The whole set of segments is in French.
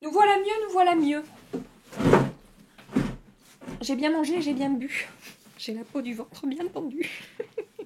Nous voilà mieux, nous voilà mieux. J'ai bien mangé, j'ai bien bu. J'ai la peau du ventre bien tendue.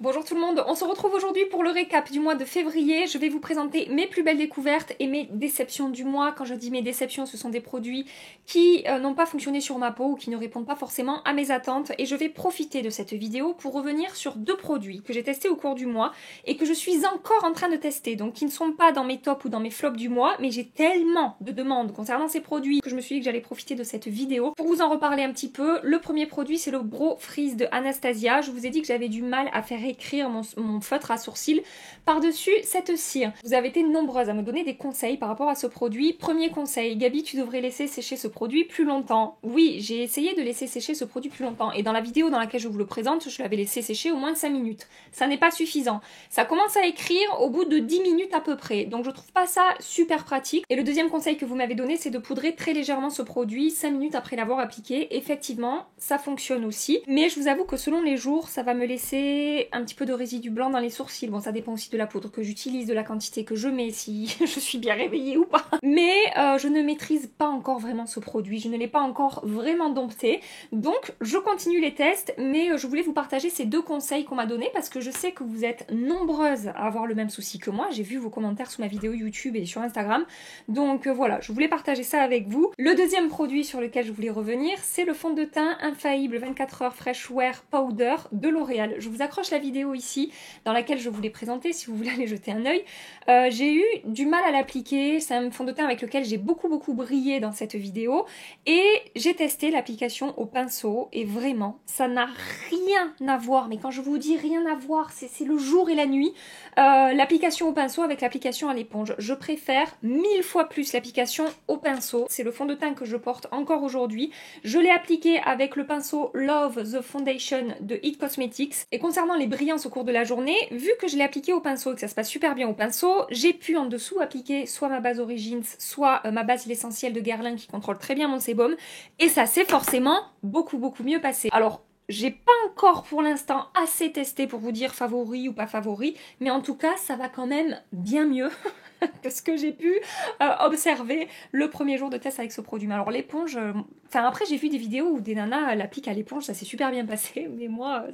Bonjour tout le monde, on se retrouve aujourd'hui pour le récap du mois de février. Je vais vous présenter mes plus belles découvertes et mes déceptions du mois. Quand je dis mes déceptions, ce sont des produits qui n'ont pas fonctionné sur ma peau ou qui ne répondent pas forcément à mes attentes. Et je vais profiter de cette vidéo pour revenir sur deux produits que j'ai testés au cours du mois et que je suis encore en train de tester. Donc qui ne sont pas dans mes tops ou dans mes flops du mois, mais j'ai tellement de demandes concernant ces produits que je me suis dit que j'allais profiter de cette vidéo pour vous en reparler un petit peu. Le premier produit, c'est le Brow Freeze de Anastasia. Je vous ai dit que j'avais du mal à faire écrire mon feutre à sourcils par-dessus cette cire. Vous avez été nombreuses à me donner des conseils par rapport à ce produit. Premier conseil, Gabi, tu devrais laisser sécher ce produit plus longtemps. Oui, j'ai essayé de laisser sécher ce produit plus longtemps et dans la vidéo dans laquelle je vous le présente, je l'avais laissé sécher au moins de 5 minutes. Ça n'est pas suffisant. Ça commence à écrire au bout de 10 minutes à peu près, donc je trouve pas ça super pratique. Et le deuxième conseil que vous m'avez donné, c'est de poudrer très légèrement ce produit 5 minutes après l'avoir appliqué. Effectivement, ça fonctionne aussi, mais je vous avoue que selon les jours, ça va me laisser un petit peu de résidu blanc dans les sourcils. Bon, ça dépend aussi de la poudre que j'utilise, de la quantité que je mets, si je suis bien réveillée ou pas. Mais je ne maîtrise pas encore vraiment ce produit, je ne l'ai pas encore vraiment dompté. Donc, je continue les tests, mais je voulais vous partager ces deux conseils qu'on m'a donnés parce que je sais que vous êtes nombreuses à avoir le même souci que moi. J'ai vu vos commentaires sous ma vidéo YouTube et sur Instagram. Donc voilà, je voulais partager ça avec vous. Le deuxième produit sur lequel je voulais revenir, c'est le fond de teint infaillible 24 heures Fresh Wear Powder de L'Oréal. Je vous accroche la vidéo ici dans laquelle je vous l'ai présenté si vous voulez aller jeter un œil. J'ai eu du mal à l'appliquer, c'est un fond de teint avec lequel j'ai beaucoup brillé dans cette vidéo et j'ai testé l'application au pinceau et vraiment ça n'a rien à voir, mais quand je vous dis rien à voir, c'est le jour et la nuit. L'application au pinceau avec l'application à l'éponge. Je préfère 1000 fois plus l'application au pinceau. C'est le fond de teint que je porte encore aujourd'hui. Je l'ai appliqué avec le pinceau Love the Foundation de It Cosmetics. Et concernant les brillances au cours de la journée, vu que je l'ai appliqué au pinceau et que ça se passe super bien au pinceau, j'ai pu en dessous appliquer soit ma base Origins, soit ma base l'essentiel de Guerlain qui contrôle très bien mon sébum. Et ça s'est forcément beaucoup mieux passé. Alors, j'ai pas encore pour l'instant assez testé pour vous dire favori ou pas favori, mais en tout cas ça va quand même bien mieux que ce que j'ai pu observer le premier jour de test avec ce produit. Mais alors l'éponge, enfin après j'ai vu des vidéos où des nanas l'appliquent à l'éponge, ça s'est super bien passé, mais moi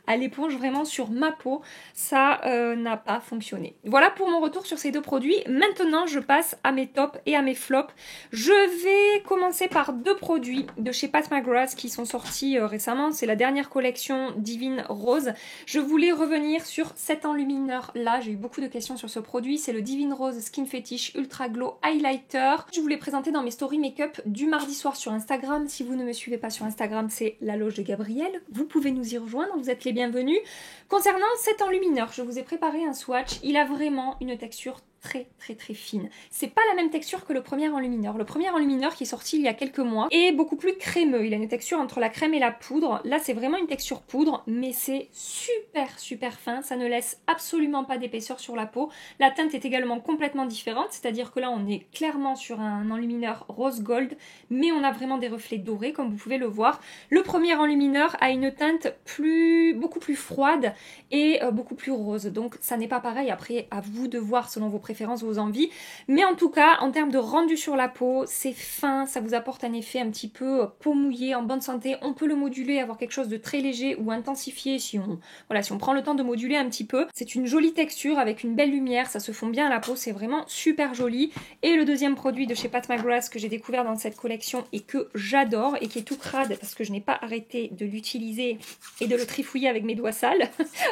à l'éponge vraiment sur ma peau, ça n'a pas fonctionné. Voilà pour mon retour sur ces deux produits. Maintenant je passe à mes tops et à mes flops. Je vais commencer par deux produits de chez Pat McGrath qui sont sortis récemment, c'est la dernière collection Divine Rose. Je voulais revenir sur cet enlumineur là, j'ai eu beaucoup de questions sur ce produit, c'est le Divine Rose Skin Fetish Ultra Glow Highlighter. Je vous l'ai présenté dans mes stories make-up du mardi soir sur Instagram. Si vous ne me suivez pas sur Instagram, c'est la loge de Gabrielle. Vous pouvez nous y rejoindre, vous êtes les bienvenus. Concernant cet enlumineur, je vous ai préparé un swatch. Il a vraiment une texture très fine. C'est pas la même texture que le premier enlumineur. Le premier enlumineur qui est sorti il y a quelques mois est beaucoup plus crémeux. Il a une texture entre la crème et la poudre. Là, c'est vraiment une texture poudre, mais c'est super fin. Ça ne laisse absolument pas d'épaisseur sur la peau. La teinte est également complètement différente, c'est-à-dire que là, on est clairement sur un enlumineur rose gold, mais on a vraiment des reflets dorés, comme vous pouvez le voir. Le premier enlumineur a une teinte beaucoup plus froide et beaucoup plus rose. Donc, ça n'est pas pareil. Après, à vous de voir selon vos préférences, vos envies, mais en tout cas en termes de rendu sur la peau, c'est fin, ça vous apporte un effet un petit peu peau mouillée, en bonne santé. On peut le moduler, avoir quelque chose de très léger ou intensifié si on prend le temps de moduler un petit peu. C'est une jolie texture avec une belle lumière, ça se fond bien à la peau, c'est vraiment super joli. Et le deuxième produit de chez Pat McGrath que j'ai découvert dans cette collection et que j'adore et qui est tout crade parce que je n'ai pas arrêté de l'utiliser et de le trifouiller avec mes doigts sales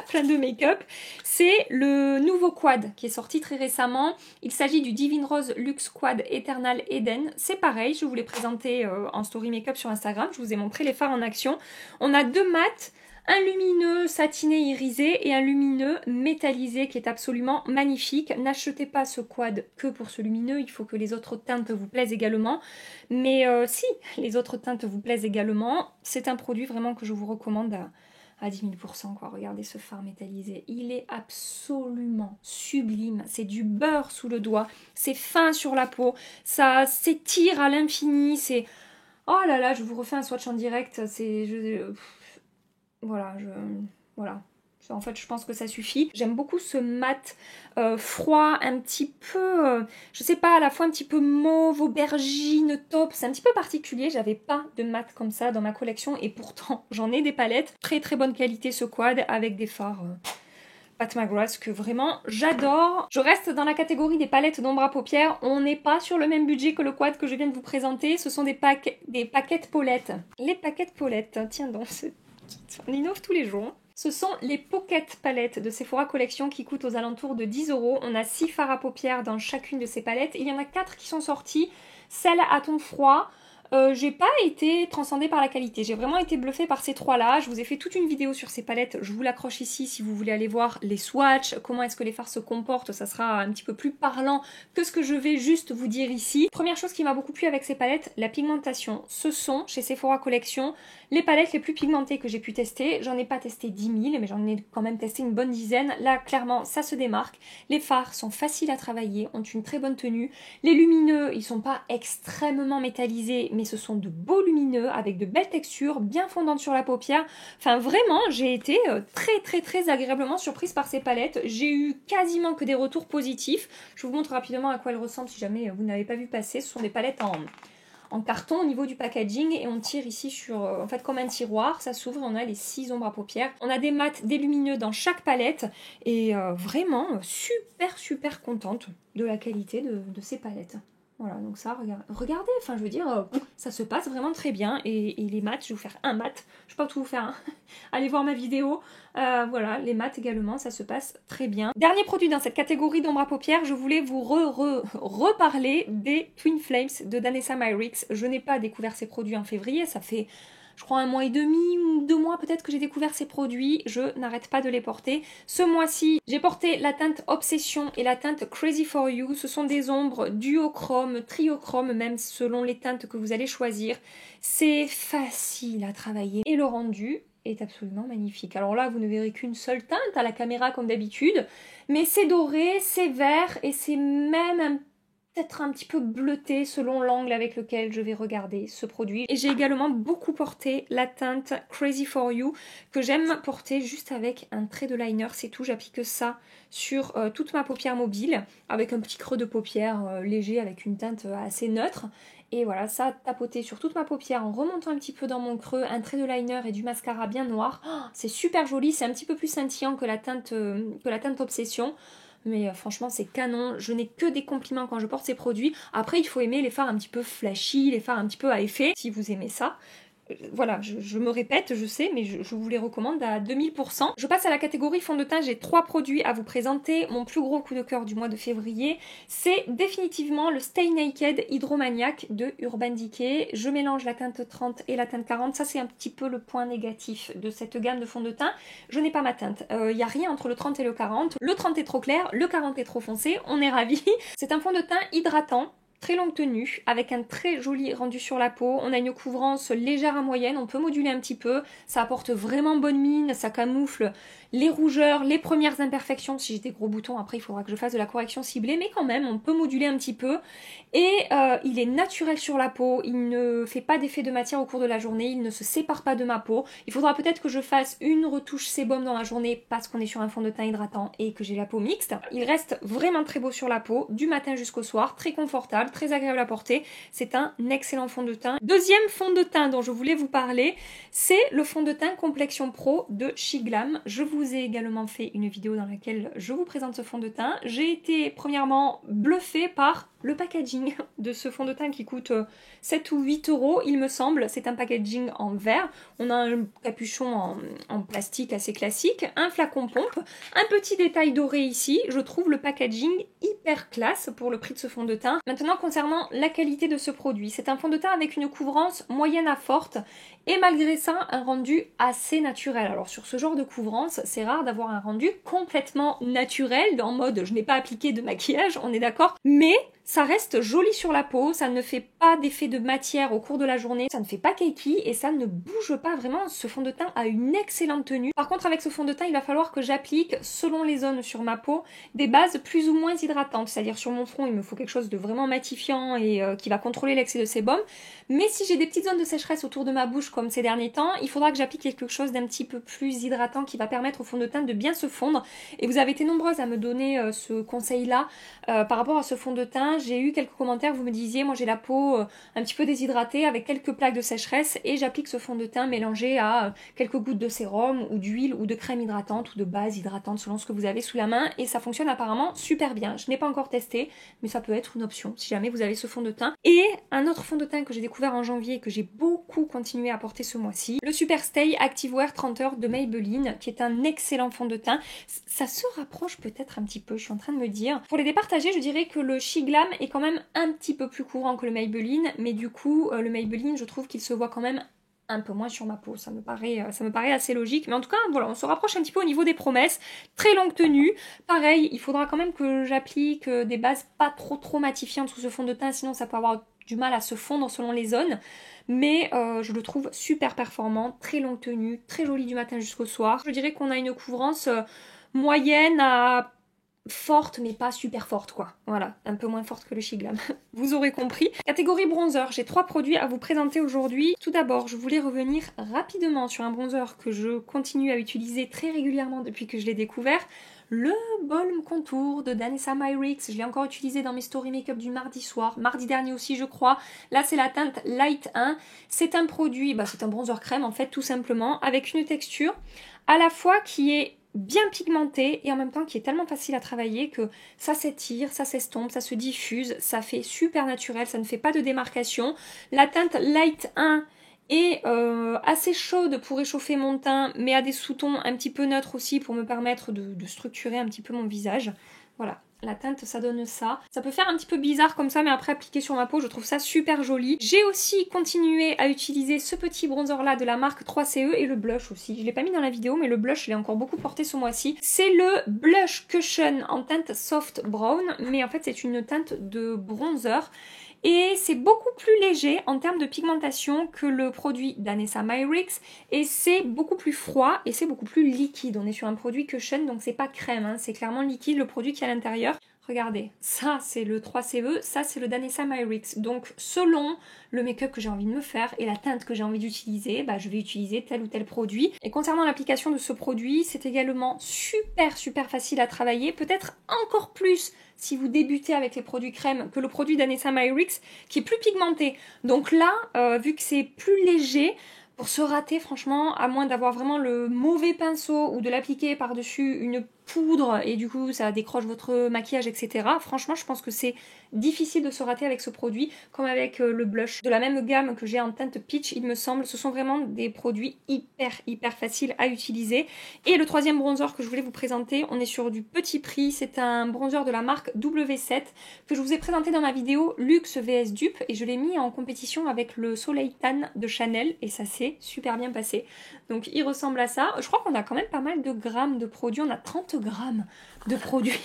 plein de make-up, c'est le nouveau quad qui est sorti très récemment. Il s'agit du Divine Rose Luxe Quad Eternal Eden. C'est pareil, je vous l'ai présenté en story make-up sur Instagram. Je vous ai montré les fards en action. On a deux mats, un lumineux satiné irisé et un lumineux métallisé qui est absolument magnifique. N'achetez pas ce quad que pour ce lumineux, il faut que les autres teintes vous plaisent également. Mais si les autres teintes vous plaisent également, c'est un produit vraiment que je vous recommande à 10 000 %, quoi. Regardez ce fard métallisé. Il est absolument sublime. C'est du beurre sous le doigt. C'est fin sur la peau. Ça s'étire à l'infini. C'est... Oh là là, je vous refais un swatch en direct. Voilà. Voilà. En fait, je pense que ça suffit. J'aime beaucoup ce mat froid, un petit peu, je sais pas, à la fois un petit peu mauve, aubergine, taupe. C'est un petit peu particulier. J'avais pas de mat comme ça dans ma collection et pourtant, j'en ai des palettes. Très très bonne qualité ce quad avec des fards Pat McGrath que vraiment j'adore. Je reste dans la catégorie des palettes d'ombre à paupières. On n'est pas sur le même budget que le quad que je viens de vous présenter. Ce sont des paquettes Paulette. Les paquettes Paulette, tiens donc, on innove tous les jours. Ce sont les Pocket palettes de Sephora Collection qui coûtent aux alentours de 10 €. On a 6 fards à paupières dans chacune de ces palettes. Il y en a 4 qui sont sorties. Celle à ton froid. J'ai pas été transcendée par la qualité, j'ai vraiment été bluffée par ces trois-là. Je vous ai fait toute une vidéo sur ces palettes, je vous l'accroche ici si vous voulez aller voir les swatchs, comment est-ce que les fards se comportent, ça sera un petit peu plus parlant que ce que je vais juste vous dire ici. Première chose qui m'a beaucoup plu avec ces palettes, la pigmentation. Ce sont, chez Sephora Collection, les palettes les plus pigmentées que j'ai pu tester. J'en ai pas testé 10 000, mais j'en ai quand même testé une bonne dizaine. Là, clairement, ça se démarque. Les fards sont faciles à travailler, ont une très bonne tenue. Les lumineux, ils sont pas extrêmement métallisés, mais ce sont de beaux lumineux avec de belles textures, bien fondantes sur la paupière. Enfin vraiment, j'ai été très agréablement surprise par ces palettes. J'ai eu quasiment que des retours positifs. Je vous montre rapidement à quoi elles ressemblent si jamais vous n'avez pas vu passer. Ce sont des palettes en carton au niveau du packaging et on tire ici sur, en fait comme un tiroir, ça s'ouvre et on a les 6 ombres à paupières. On a des mats, des lumineux dans chaque palette et vraiment super contente de la qualité de ces palettes. Voilà, donc ça, regardez, enfin je veux dire, ça se passe vraiment très bien. Et les mats, je vais vous faire un mat, je ne vais pas tout vous faire, hein. Allez voir ma vidéo. Voilà, les mats également, ça se passe très bien. Dernier produit dans cette catégorie d'ombre à paupières, je voulais vous reparler des Twin Flames de Danessa Myricks. Je n'ai pas découvert ces produits en février, ça fait... je crois 1 mois et demi ou 2 mois peut-être que j'ai découvert ces produits. Je n'arrête pas de les porter. Ce mois-ci, j'ai porté la teinte Obsession et la teinte Crazy for You. Ce sont des ombres duochrome, triochrome même selon les teintes que vous allez choisir. C'est facile à travailler et le rendu est absolument magnifique. Alors là, vous ne verrez qu'une seule teinte à la caméra comme d'habitude, mais c'est doré, c'est vert et c'est même peut-être un petit peu bleuté selon l'angle avec lequel je vais regarder ce produit. Et j'ai également beaucoup porté la teinte Crazy for You que j'aime porter juste avec un trait de liner, c'est tout. J'applique ça sur toute ma paupière mobile avec un petit creux de paupière léger avec une teinte assez neutre. Et voilà, ça tapoté sur toute ma paupière en remontant un petit peu dans mon creux, un trait de liner et du mascara bien noir. Oh, c'est super joli, c'est un petit peu plus scintillant que la teinte Obsession. Mais franchement c'est canon, je n'ai que des compliments quand je porte ces produits. Après il faut aimer les fards un petit peu flashy, les fards un petit peu à effet, si vous aimez ça. Voilà, je me répète, je sais, mais je vous les recommande à 2000%. Je passe à la catégorie fond de teint, j'ai 3 produits à vous présenter. Mon plus gros coup de cœur du mois de février, c'est définitivement le Stay Naked Hydromaniac de Urban Decay. Je mélange la teinte 30 et la teinte 40, ça c'est un petit peu le point négatif de cette gamme de fond de teint. Je n'ai pas ma teinte, il n'y a rien entre le 30 et le 40. Le 30 est trop clair, le 40 est trop foncé, on est ravis. C'est un fond de teint hydratant. Très longue tenue, avec un très joli rendu sur la peau. On a une couvrance légère à moyenne, on peut moduler un petit peu. Ça apporte vraiment bonne mine, ça camoufle les rougeurs, les premières imperfections. Si j'ai des gros boutons, après il faudra que je fasse de la correction ciblée, mais quand même, on peut moduler un petit peu. Et il est naturel sur la peau, il ne fait pas d'effet de matière au cours de la journée, il ne se sépare pas de ma peau. Il faudra peut-être que je fasse une retouche sébum dans la journée parce qu'on est sur un fond de teint hydratant et que j'ai la peau mixte. Il reste vraiment très beau sur la peau, du matin jusqu'au soir, très confortable, très agréable à porter. C'est un excellent fond de teint. Deuxième fond de teint dont je voulais vous parler, c'est le fond de teint Complexion Pro de She Glam. Je vous ai également fait une vidéo dans laquelle je vous présente ce fond de teint. J'ai été premièrement bluffée par le packaging de ce fond de teint qui coûte 7 ou 8 €, il me semble. C'est un packaging en verre. On a un capuchon en plastique assez classique, un flacon pompe, un petit détail doré ici. Je trouve le packaging hyper classe pour le prix de ce fond de teint. Maintenant, concernant la qualité de ce produit, c'est un fond de teint avec une couvrance moyenne à forte et malgré ça, un rendu assez naturel. Alors sur ce genre de couvrance, c'est rare d'avoir un rendu complètement naturel, en mode je n'ai pas appliqué de maquillage, on est d'accord, mais Ça reste joli sur la peau, ça ne fait pas d'effet de matière au cours de la journée, ça ne fait pas cakey et ça ne bouge pas vraiment. Ce fond de teint a une excellente tenue. Par contre, avec ce fond de teint, il va falloir que j'applique, selon les zones sur ma peau, des bases plus ou moins hydratantes. C'est-à-dire sur mon front, il me faut quelque chose de vraiment matifiant et qui va contrôler l'excès de sébum. Mais si j'ai des petites zones de sécheresse autour de ma bouche comme ces derniers temps, il faudra que j'applique quelque chose d'un petit peu plus hydratant qui va permettre au fond de teint de bien se fondre. Et vous avez été nombreuses à me donner ce conseil-là par rapport à ce fond de teint. J'ai eu quelques commentaires, vous me disiez, moi j'ai la peau un petit peu déshydratée avec quelques plaques de sécheresse et j'applique ce fond de teint mélangé à quelques gouttes de sérum ou d'huile ou de crème hydratante ou de base hydratante selon ce que vous avez sous la main et ça fonctionne apparemment super bien. Je n'ai pas encore testé, mais ça peut être une option si jamais vous avez ce fond de teint. Et un autre fond de teint que j'ai découvert en janvier et que j'ai beaucoup continué à porter ce mois-ci, le Super Stay Activewear 30 heures de Maybelline, qui est un excellent fond de teint. Ça se rapproche peut-être un petit peu, je suis en train de me dire. Pour les départager, je dirais que le She Glam est quand même un petit peu plus courant que le Maybelline, mais du coup, le Maybelline, je trouve qu'il se voit quand même un peu moins sur ma peau, ça me paraît assez logique, mais en tout cas, voilà, on se rapproche un petit peu au niveau des promesses. Très longue tenue, pareil, il faudra quand même que j'applique des bases pas trop matifiantes sous ce fond de teint, sinon ça peut avoir du mal à se fondre selon les zones. Mais je le trouve super performant, très longue tenue, très joli du matin jusqu'au soir. Je dirais qu'on a une couvrance moyenne à forte mais pas super forte quoi, voilà, un peu moins forte que le She Glam, vous aurez compris. Catégorie bronzer, j'ai 3 produits à vous présenter aujourd'hui. Tout d'abord, je voulais revenir rapidement sur un bronzer que je continue à utiliser très régulièrement depuis que je l'ai découvert, le Balm Contour de Danessa Myricks. Je l'ai encore utilisé dans mes story make-up du mardi soir, mardi dernier aussi je crois. Là c'est la teinte Light 1, c'est un produit, c'est un bronzer crème en fait tout simplement, avec une texture à la fois qui est bien pigmenté et en même temps qui est tellement facile à travailler que ça s'étire, ça s'estompe, ça se diffuse, ça fait super naturel, ça ne fait pas de démarcation. La teinte Light 1 est assez chaude pour réchauffer mon teint, mais a des sous-tons un petit peu neutres aussi pour me permettre de structurer un petit peu mon visage. Voilà. La teinte, ça donne ça. Ça peut faire un petit peu bizarre comme ça, mais après appliqué sur ma peau, je trouve ça super joli. J'ai aussi continué à utiliser ce petit bronzer là de la marque 3CE et le blush aussi. Je l'ai pas mis dans la vidéo, mais le blush, je l'ai encore beaucoup porté ce mois-ci. C'est le Blush Cushion en teinte Soft Brown, mais en fait c'est une teinte de bronzer. Et c'est beaucoup plus léger en termes de pigmentation que le produit Danessa Myricks et c'est beaucoup plus froid et c'est beaucoup plus liquide. On est sur un produit cushion donc c'est pas crème, hein, c'est clairement liquide le produit qui est à l'intérieur. Regardez, ça c'est le 3CE, ça c'est le Danessa Myricks. Donc selon le make-up que j'ai envie de me faire et la teinte que j'ai envie d'utiliser, je vais utiliser tel ou tel produit. Et concernant l'application de ce produit, c'est également super facile à travailler, peut-être encore plus si vous débutez avec les produits crème que le produit Danessa Myricks qui est plus pigmenté. Donc là, vu que c'est plus léger, pour se rater franchement, à moins d'avoir vraiment le mauvais pinceau ou de l'appliquer par-dessus une poudre et du coup ça décroche votre maquillage etc. Franchement je pense que c'est difficile de se rater avec ce produit comme avec le blush de la même gamme que j'ai en teinte peach il me semble. Ce sont vraiment des produits hyper faciles à utiliser. Et le troisième bronzer que je voulais vous présenter, on est sur du petit prix, c'est un bronzer de la marque W7 que je vous ai présenté dans ma vidéo Luxe vs Dupe et je l'ai mis en compétition avec le Soleil Tan de Chanel et ça s'est super bien passé. Donc il ressemble à ça. Je crois qu'on a quand même pas mal de grammes de produits, on a 30 grammes de produits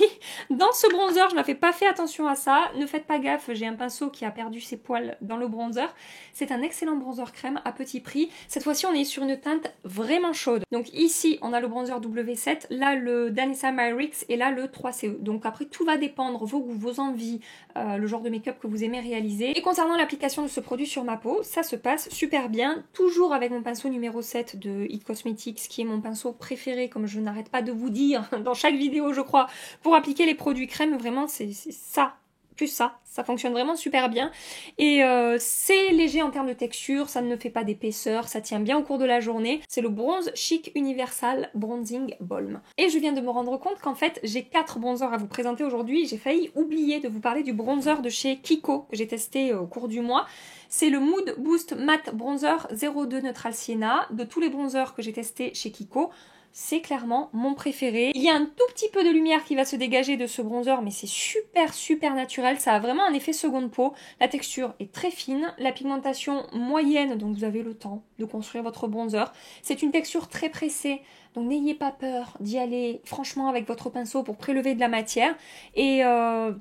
dans ce bronzer. Je n'avais pas fait attention à ça, ne faites pas gaffe, j'ai un pinceau qui a perdu ses poils dans le bronzer. C'est un excellent bronzer crème à petit prix. Cette fois-ci on est sur une teinte vraiment chaude. Donc ici on a le bronzer W7, là le Danessa Myricks et là le 3CE. Donc après tout va dépendre vos goûts, vos envies, le genre de make-up que vous aimez réaliser. Et concernant l'application de ce produit sur ma peau, ça se passe super bien, toujours avec mon pinceau numéro 7 de It Cosmetics qui est mon pinceau préféré comme je n'arrête pas de vous dire dans chaque vidéo je crois, pour appliquer les produits crème, vraiment c'est ça, plus ça fonctionne vraiment super bien et c'est léger en termes de texture, ça ne fait pas d'épaisseur, ça tient bien au cours de la journée. C'est le Bronze Chic Universal Bronzing Balm. Et je viens de me rendre compte qu'en fait j'ai 4 bronzers à vous présenter aujourd'hui. J'ai failli oublier de vous parler du bronzer de chez Kiko que j'ai testé au cours du mois. C'est le Mood Boost Matte Bronzer 02 Neutral Sienna. De tous les bronzers que j'ai testés chez Kiko, c'est clairement mon préféré. Il y a un tout petit peu de lumière qui va se dégager de ce bronzer, mais c'est super naturel. Ça a vraiment un effet seconde peau. La texture est très fine, la pigmentation moyenne, donc vous avez le temps de construire votre bronzer. C'est une texture très pressée Donc n'ayez pas peur d'y aller franchement avec votre pinceau pour prélever de la matière. Et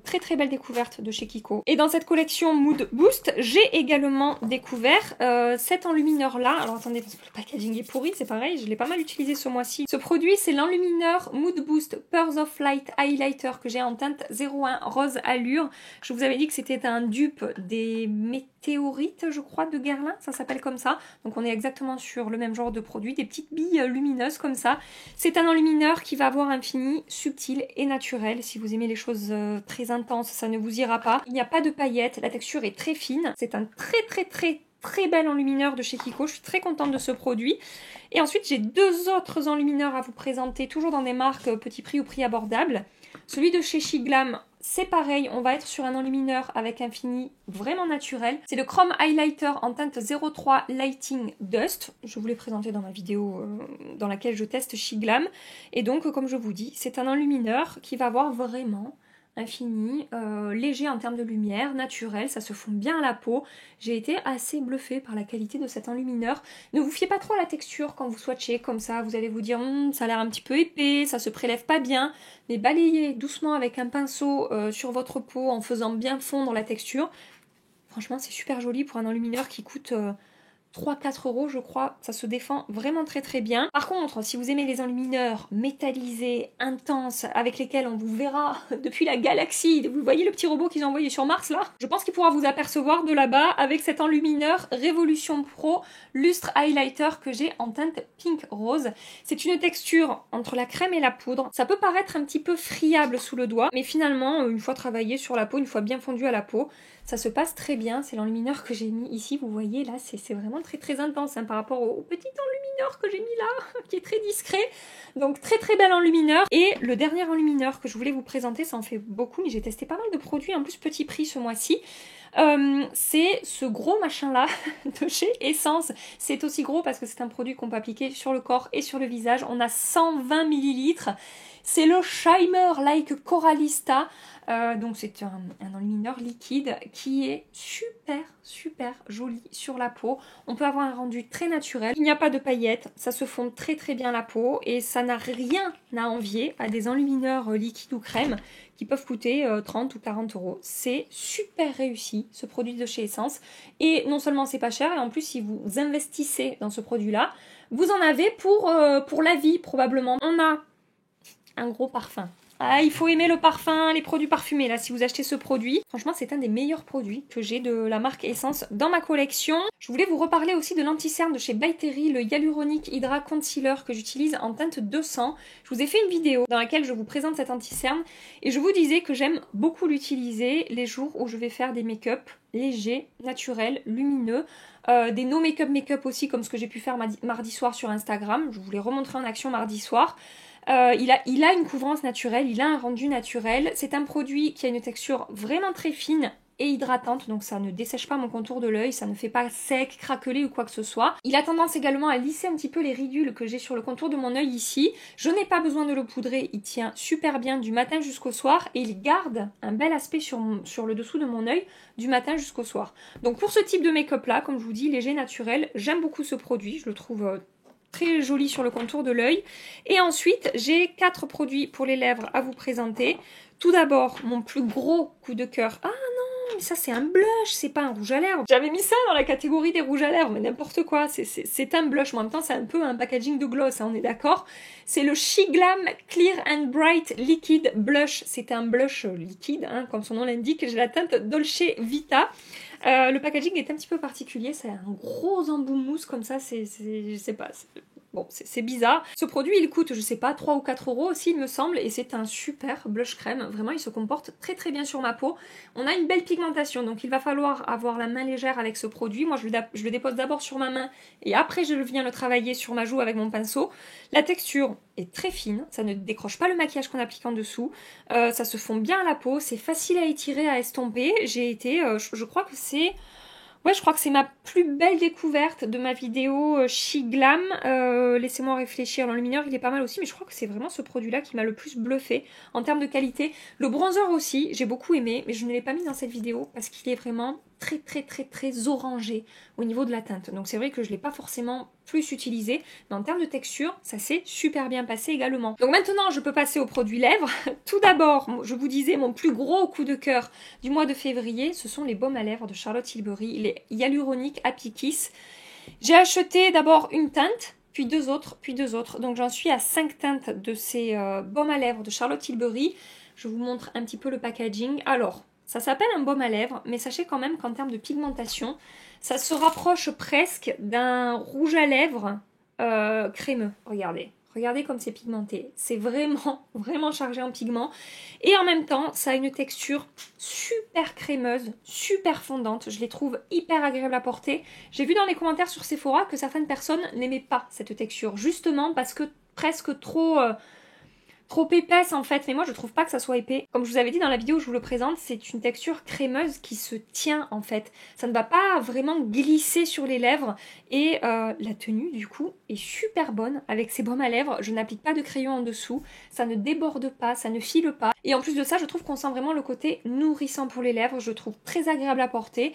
très très belle découverte de chez Kiko. Et dans cette collection Mood Boost, j'ai également découvert cet enlumineur là. Alors attendez, parce que le packaging est pourri, c'est pareil, je l'ai pas mal utilisé ce mois-ci. Ce produit, c'est l'enlumineur Mood Boost Pearls of Light Highlighter que j'ai en teinte 01 Rose Allure. Je vous avais dit que c'était un dupe des météorites, je crois, de Guerlain, ça s'appelle comme ça. Donc on est exactement sur le même genre de produit, des petites billes lumineuses comme ça. C'est un enlumineur qui va avoir un fini subtil et naturel. Si vous aimez les choses très intenses, ça ne vous ira pas. Il n'y a pas de paillettes, la texture est très fine. C'est un très bel enlumineur de chez Kiko. Je suis très contente de ce produit. Et ensuite, j'ai deux autres enlumineurs à vous présenter, toujours dans des marques petit prix ou prix abordable. Celui de chez Shiglam, c'est pareil, on va être sur un enlumineur avec un fini vraiment naturel. C'est le Chrome Highlighter en teinte 03 Lighting Dust. Je vous l'ai présenté dans ma vidéo dans laquelle je teste Shiglam. Et donc, comme je vous dis, c'est un enlumineur qui va avoir vraiment un fini léger en termes de lumière, naturel, ça se fond bien à la peau. J'ai été assez bluffée par la qualité de cet enlumineur. Ne vous fiez pas trop à la texture quand vous swatchez comme ça, vous allez vous dire ça a l'air un petit peu épais, ça se prélève pas bien, mais balayez doucement avec un pinceau sur votre peau en faisant bien fondre la texture. Franchement, c'est super joli pour un enlumineur qui coûte 3-4 euros, je crois, ça se défend vraiment très bien. Par contre, si vous aimez les enlumineurs métallisés, intenses, avec lesquels on vous verra depuis la galaxie, vous voyez le petit robot qu'ils ont envoyé sur Mars là, je pense qu'il pourra vous apercevoir de là-bas avec cet enlumineur Révolution Pro Lustre Highlighter que j'ai en teinte Pink Rose. C'est une texture entre la crème et la poudre. Ça peut paraître un petit peu friable sous le doigt, mais finalement, une fois travaillé sur la peau, une fois bien fondu à la peau, ça se passe très bien. C'est l'enlumineur que j'ai mis ici, vous voyez là, c'est vraiment très intense hein, par rapport au petit enlumineur que j'ai mis là, qui est très discret. Donc très bel enlumineur. Et le dernier enlumineur que je voulais vous présenter, ça en fait beaucoup, mais j'ai testé pas mal de produits, en plus petit prix ce mois-ci. C'est ce gros machin là de chez Essence. C'est aussi gros parce que c'est un produit qu'on peut appliquer sur le corps et sur le visage. On a 120 ml. C'est le Shimmer Like Coralista. Donc c'est un enlumineur liquide qui est super joli sur la peau. On peut avoir un rendu très naturel. Il n'y a pas de paillettes, ça se fond très bien la peau et ça n'a rien à envier à des enlumineurs liquides ou crème qui peuvent coûter 30 ou 40 euros. C'est super réussi ce produit de chez Essence et non seulement c'est pas cher et en plus si vous investissez dans ce produit là, vous en avez pour la vie probablement. On a un gros parfum. Ah, il faut aimer le parfum, les produits parfumés là si vous achetez ce produit. Franchement, c'est un des meilleurs produits que j'ai de la marque Essence dans ma collection. Je voulais vous reparler aussi de l'anti-cerne de chez By Terry, le Hyaluronic Hydra Concealer que j'utilise en teinte 200. Je vous ai fait une vidéo dans laquelle je vous présente cet anti-cerne et je vous disais que j'aime beaucoup l'utiliser les jours où je vais faire des make-up légers, naturels, lumineux. Des no make-up aussi comme ce que j'ai pu faire mardi soir sur Instagram. Je vous l'ai remontré en action mardi soir. Il a une couvrance naturelle, il a un rendu naturel. C'est un produit qui a une texture vraiment très fine et hydratante, donc ça ne dessèche pas mon contour de l'œil, ça ne fait pas sec, craquelé ou quoi que ce soit. Il a tendance également à lisser un petit peu les ridules que j'ai sur le contour de mon œil ici. Je n'ai pas besoin de le poudrer, il tient super bien du matin jusqu'au soir et il garde un bel aspect sur le dessous de mon œil du matin jusqu'au soir. Donc pour ce type de make-up là, comme je vous dis, léger, naturel, j'aime beaucoup ce produit, je le trouve très joli sur le contour de l'œil. Et ensuite, j'ai 4 produits pour les lèvres à vous présenter. Tout d'abord, mon plus gros coup de cœur. Ah non, mais ça c'est un blush, c'est pas un rouge à lèvres. J'avais mis ça dans la catégorie des rouges à lèvres, mais n'importe quoi. C'est un blush, mais en même temps c'est un peu un packaging de gloss, hein, on est d'accord. C'est le Shiglam Clear and Bright Liquid Blush. C'est un blush liquide, hein, comme son nom l'indique. J'ai la teinte Dolce Vita. Le packaging est un petit peu particulier, c'est un gros embout mousse comme ça, je sais pas, bon, c'est bizarre. Ce produit il coûte, je sais pas, 3 ou 4 euros aussi il me semble, et c'est un super blush crème, vraiment il se comporte très bien sur ma peau. On a une belle pigmentation, donc il va falloir avoir la main légère avec ce produit. Moi je le dépose d'abord sur ma main, et après je viens le travailler sur ma joue avec mon pinceau. La texture est très fine, ça ne décroche pas le maquillage qu'on applique en dessous, ça se fond bien à la peau, c'est facile à étirer, à estomper. J'ai été, je crois que c'est... Ouais, je crois que c'est ma plus belle découverte de ma vidéo Shiglam. Laissez-moi réfléchir, l'enlumineur il est pas mal aussi, mais je crois que c'est vraiment ce produit-là qui m'a le plus bluffé en termes de qualité. Le bronzer aussi, j'ai beaucoup aimé, mais je ne l'ai pas mis dans cette vidéo parce qu'il est vraiment très orangé au niveau de la teinte. Donc c'est vrai que je ne l'ai pas forcément plus utilisé, mais en termes de texture, ça s'est super bien passé également. Donc maintenant, je peux passer aux produits lèvres. Tout d'abord, je vous disais, mon plus gros coup de cœur du mois de février, ce sont les baumes à lèvres de Charlotte Tilbury, les Hyaluronic Happy Kiss. J'ai acheté d'abord une teinte, puis deux autres. Donc j'en suis à 5 teintes de ces baumes à lèvres de Charlotte Tilbury. Je vous montre un petit peu le packaging. Alors, ça s'appelle un baume à lèvres, mais sachez quand même qu'en termes de pigmentation, ça se rapproche presque d'un rouge à lèvres crémeux. Regardez. Regardez comme c'est pigmenté. C'est vraiment chargé en pigments. Et en même temps, ça a une texture super crémeuse, super fondante. Je les trouve hyper agréables à porter. J'ai vu dans les commentaires sur Sephora que certaines personnes n'aimaient pas cette texture. Justement parce que presque trop épaisse en fait, mais moi je trouve pas que ça soit épais. Comme je vous avais dit dans la vidéo où je vous le présente, c'est une texture crémeuse qui se tient en fait. Ça ne va pas vraiment glisser sur les lèvres et la tenue du coup est super bonne avec ces baumes à lèvres. Je n'applique pas de crayon en dessous, ça ne déborde pas, ça ne file pas. Et en plus de ça, je trouve qu'on sent vraiment le côté nourrissant pour les lèvres. Je trouve très agréable à porter.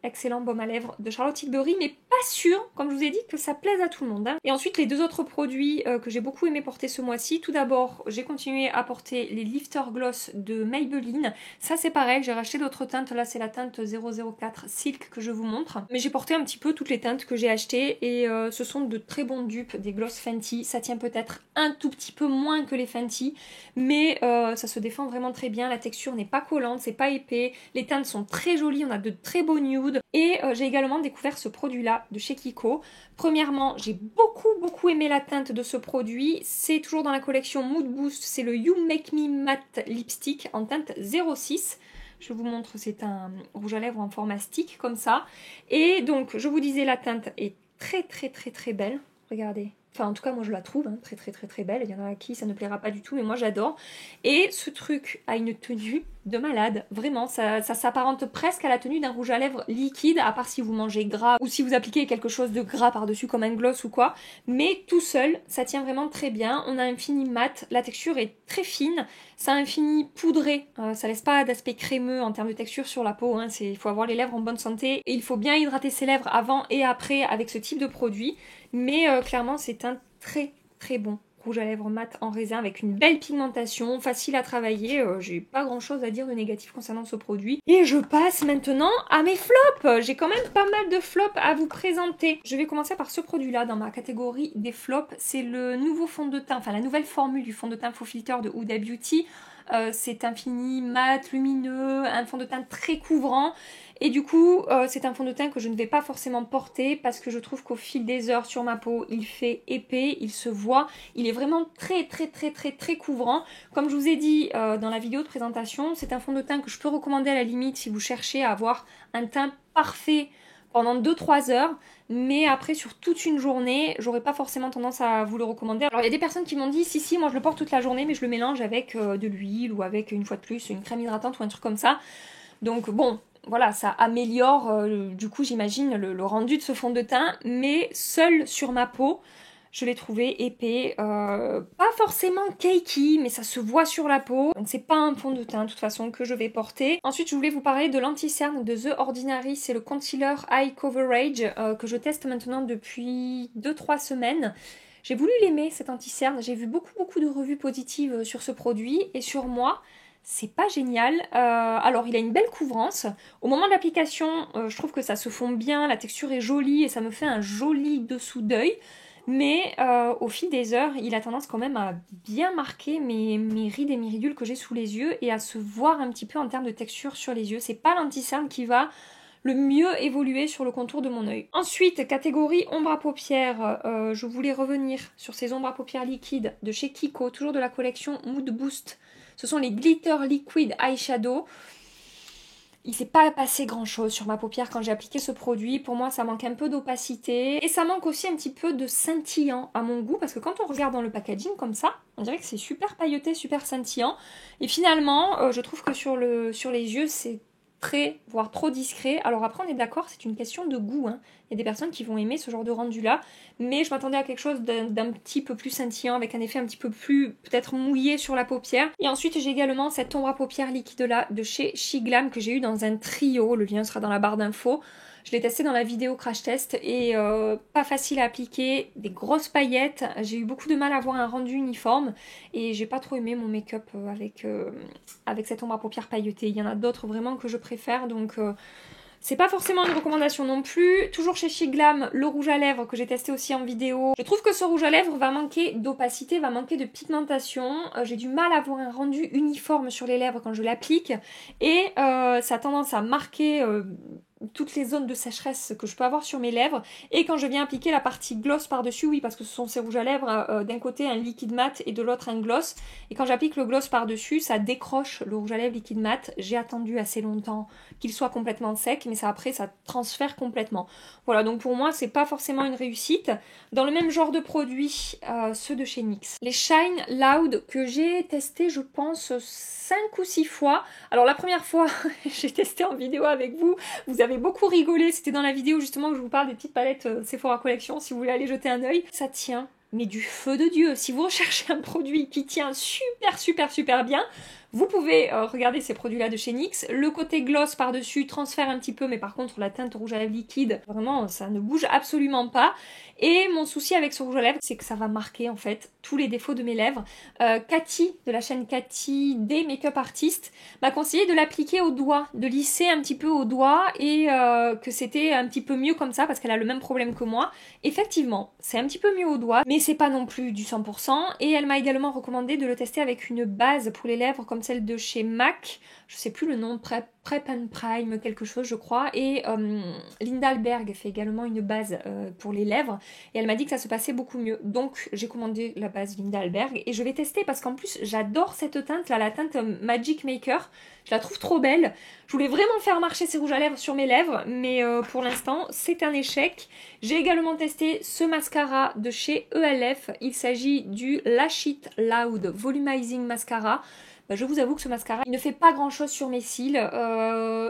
Excellent baume à lèvres de Charlotte Tilbury, mais pas sûr, comme je vous ai dit, que ça plaise à tout le monde. Hein. Et ensuite, les deux autres produits que j'ai beaucoup aimé porter ce mois-ci. Tout d'abord, j'ai continué à porter les Lifter Gloss de Maybelline. Ça, c'est pareil, j'ai racheté d'autres teintes. Là, c'est la teinte 004 Silk que je vous montre. Mais j'ai porté un petit peu toutes les teintes que j'ai achetées et ce sont de très bons dupes des gloss Fenty. Ça tient peut-être un tout petit peu moins que les Fenty, mais ça se défend vraiment très bien. La texture n'est pas collante, c'est pas épais. Les teintes sont très jolies, on a de très beaux nudes. Et j'ai également découvert ce produit-là de chez Kiko. Premièrement, j'ai beaucoup aimé la teinte de ce produit. C'est toujours dans la collection Mood Boost. C'est le You Make Me Matte Lipstick en teinte 06. Je vous montre, c'est un rouge à lèvres en format stick comme ça. Et donc, je vous disais, la teinte est très belle. Regardez. Enfin, en tout cas, moi je la trouve hein, très belle. Il y en a à qui ça ne plaira pas du tout, mais moi j'adore. Et ce truc a une tenue de malade. Vraiment, ça s'apparente presque à la tenue d'un rouge à lèvres liquide, à part si vous mangez gras ou si vous appliquez quelque chose de gras par-dessus comme un gloss ou quoi. Mais tout seul, ça tient vraiment très bien. On a un fini mat, la texture est très fine. Ça a un fini poudré. Ça laisse pas d'aspect crémeux en termes de texture sur la peau. Hein. Il faut avoir les lèvres en bonne santé. Et il faut bien hydrater ses lèvres avant et après avec ce type de produit. Mais clairement, c'est un très bon rouge à lèvres mat en raisin avec une belle pigmentation, facile à travailler. J'ai pas grand chose à dire de négatif concernant ce produit. Et je passe maintenant à mes flops. J'ai quand même pas mal de flops à vous présenter. Je vais commencer par ce produit-là dans ma catégorie des flops. C'est le nouveau fond de teint, enfin la nouvelle formule du fond de teint Faux Filter de Huda Beauty. C'est un fini mat, lumineux, un fond de teint très couvrant. Et du coup, c'est un fond de teint que je ne vais pas forcément porter parce que je trouve qu'au fil des heures sur ma peau, il fait épais, il se voit. Il est vraiment très couvrant. Comme je vous ai dit dans la vidéo de présentation, c'est un fond de teint que je peux recommander à la limite si vous cherchez à avoir un teint parfait pendant 2-3 heures. Mais après, sur toute une journée, j'aurais pas forcément tendance à vous le recommander. Alors, il y a des personnes qui m'ont dit, si, moi je le porte toute la journée, mais je le mélange avec de l'huile ou avec, une fois de plus, une crème hydratante ou un truc comme ça. Donc, bon, voilà, ça améliore, du coup, j'imagine, le rendu de ce fond de teint. Mais seul sur ma peau, je l'ai trouvé épais, pas forcément cakey, mais ça se voit sur la peau. Donc c'est pas un fond de teint de toute façon que je vais porter. Ensuite je voulais vous parler de l'anti-cerne de The Ordinary, c'est le concealer Eye Coverage que je teste maintenant depuis 2-3 semaines. J'ai voulu l'aimer cet anti-cerne, j'ai vu beaucoup de revues positives sur ce produit et sur moi. C'est pas génial. Alors, il a une belle couvrance. Au moment de l'application, je trouve que ça se fond bien, la texture est jolie et ça me fait un joli dessous d'œil. Mais au fil des heures, il a tendance quand même à bien marquer mes rides et mes ridules que j'ai sous les yeux et à se voir un petit peu en termes de texture sur les yeux. C'est pas l'anti-cerne qui va le mieux évoluer sur le contour de mon œil. Ensuite, catégorie ombre à paupières, je voulais revenir sur ces ombres à paupières liquides de chez Kiko, toujours de la collection Mood Boost. Ce sont les Glitter Liquid Eyeshadow. Il s'est pas passé grand chose sur ma paupière quand j'ai appliqué ce produit. Pour moi, ça manque un peu d'opacité. Et ça manque aussi un petit peu de scintillant à mon goût. Parce que quand on regarde dans le packaging comme ça, on dirait que c'est super pailleté, super scintillant. Et finalement, je trouve que sur les yeux, c'est très, voire trop discret. Alors après, on est d'accord, c'est une question de goût, hein. Il y a des personnes qui vont aimer ce genre de rendu-là, mais je m'attendais à quelque chose d'un petit peu plus scintillant, avec un effet un petit peu plus, peut-être mouillé sur la paupière. Et ensuite, j'ai également cette ombre à paupières liquide-là de chez Shiglam que j'ai eu dans un trio. Le lien sera dans la barre d'infos. Je l'ai testé dans la vidéo crash test et pas facile à appliquer, des grosses paillettes, j'ai eu beaucoup de mal à avoir un rendu uniforme et j'ai pas trop aimé mon make-up avec cette ombre à paupières pailletée. Il y en a d'autres vraiment que je préfère, donc c'est pas forcément une recommandation non plus. Toujours chez Shiglam, le rouge à lèvres que j'ai testé aussi en vidéo. Je trouve que ce rouge à lèvres va manquer d'opacité, va manquer de pigmentation. J'ai du mal à avoir un rendu uniforme sur les lèvres quand je l'applique et ça a tendance à marquer toutes les zones de sécheresse que je peux avoir sur mes lèvres, et quand je viens appliquer la partie gloss par-dessus, oui, parce que ce sont ces rouges à lèvres, d'un côté un liquide mat et de l'autre un gloss, et quand j'applique le gloss par-dessus, ça décroche le rouge à lèvres liquide mat. J'ai attendu assez longtemps qu'il soit complètement sec, mais ça après ça transfère complètement. Voilà, donc pour moi c'est pas forcément une réussite. Dans le même genre de produits, ceux de chez NYX. Les Shine Loud que j'ai testé je pense 5 ou 6 fois. Alors la première fois, j'ai testé en vidéo avec vous, vous avez beaucoup rigolé, c'était dans la vidéo justement que je vous parle des petites palettes Sephora Collection, si vous voulez aller jeter un œil. Ça tient, mais du feu de Dieu. Si vous recherchez un produit qui tient super bien, vous pouvez regarder ces produits-là de chez NYX. Le côté gloss par-dessus transfère un petit peu, mais par contre la teinte rouge à lèvres liquide, vraiment ça ne bouge absolument pas. Et mon souci avec ce rouge à lèvres, c'est que ça va marquer en fait tous les défauts de mes lèvres. Cathy, de la chaîne Cathy des Make-up Artistes, m'a conseillé de l'appliquer au doigt, de lisser un petit peu au doigt, et que c'était un petit peu mieux comme ça, parce qu'elle a le même problème que moi. Effectivement, c'est un petit peu mieux au doigt, mais c'est pas non plus du 100%. Et elle m'a également recommandé de le tester avec une base pour les lèvres, comme celle de chez MAC, je sais plus le nom, Prep and Prime quelque chose je crois, et Linda Alberg fait également une base pour les lèvres, et elle m'a dit que ça se passait beaucoup mieux, donc j'ai commandé la base Linda Alberg et je vais tester parce qu'en plus j'adore cette teinte là, la teinte Magic Maker, je la trouve trop belle. Je voulais vraiment faire marcher ces rouges à lèvres sur mes lèvres, mais pour l'instant c'est un échec. J'ai également testé ce mascara de chez ELF, il s'agit du Lash It Loud Volumizing Mascara. Je vous avoue que ce mascara, il ne fait pas grand chose sur mes cils,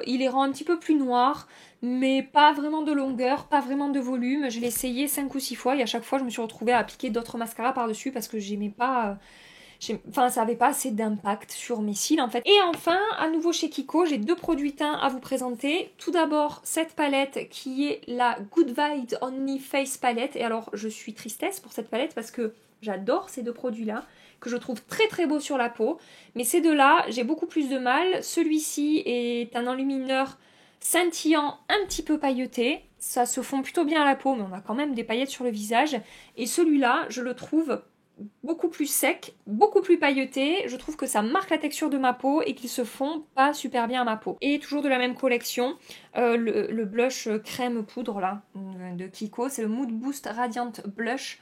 il les rend un petit peu plus noirs, mais pas vraiment de longueur, pas vraiment de volume. Je l'ai essayé 5 ou 6 fois et à chaque fois je me suis retrouvée à appliquer d'autres mascaras par-dessus parce que j'aimais pas... Enfin, ça n'avait pas assez d'impact sur mes cils en fait. Et enfin, à nouveau chez Kiko, j'ai 2 produits teints à vous présenter. Tout d'abord, cette palette qui est la Good Vibes Only Face Palette. Et alors, je suis tristesse pour cette palette parce que j'adore ces 2 produits-là, que je trouve très beaux sur la peau. Mais ces 2-là, j'ai beaucoup plus de mal. Celui-ci est un enlumineur scintillant, un petit peu pailleté. Ça se fond plutôt bien à la peau, mais on a quand même des paillettes sur le visage. Et celui-là, je le trouve beaucoup plus sec, beaucoup plus pailleté. Je trouve que ça marque la texture de ma peau et qu'il se fond pas super bien à ma peau. Et toujours de la même collection, le blush crème poudre là de Kiko, c'est le Mood Boost Radiant Blush.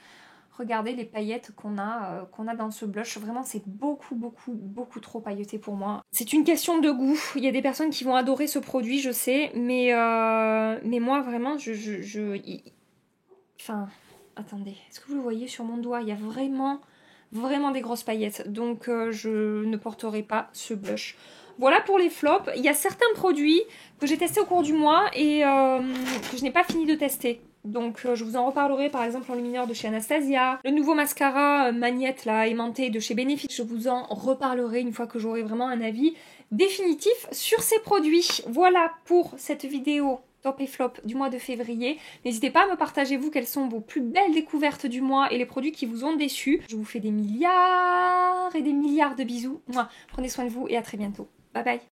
Regardez les paillettes qu'on a dans ce blush. Vraiment, c'est beaucoup trop pailleté pour moi. C'est une question de goût. Il y a des personnes qui vont adorer ce produit, je sais. Mais moi, vraiment, Enfin, attendez. Est-ce que vous le voyez sur mon doigt? Il y a vraiment des grosses paillettes. Donc, je ne porterai pas ce blush. Voilà pour les flops. Il y a certains produits que j'ai testés au cours du mois et que je n'ai pas fini de tester. Donc je vous en reparlerai, par exemple l'enlumineur de chez Anastasia, le nouveau mascara Magnette là, aimanté de chez Benefit. Je vous en reparlerai une fois que j'aurai vraiment un avis définitif sur ces produits. Voilà pour cette vidéo top et flop du mois de février. N'hésitez pas à me partager vous quelles sont vos plus belles découvertes du mois et les produits qui vous ont déçus. Je vous fais des milliards et des milliards de bisous. Prenez soin de vous et à très bientôt. Bye bye.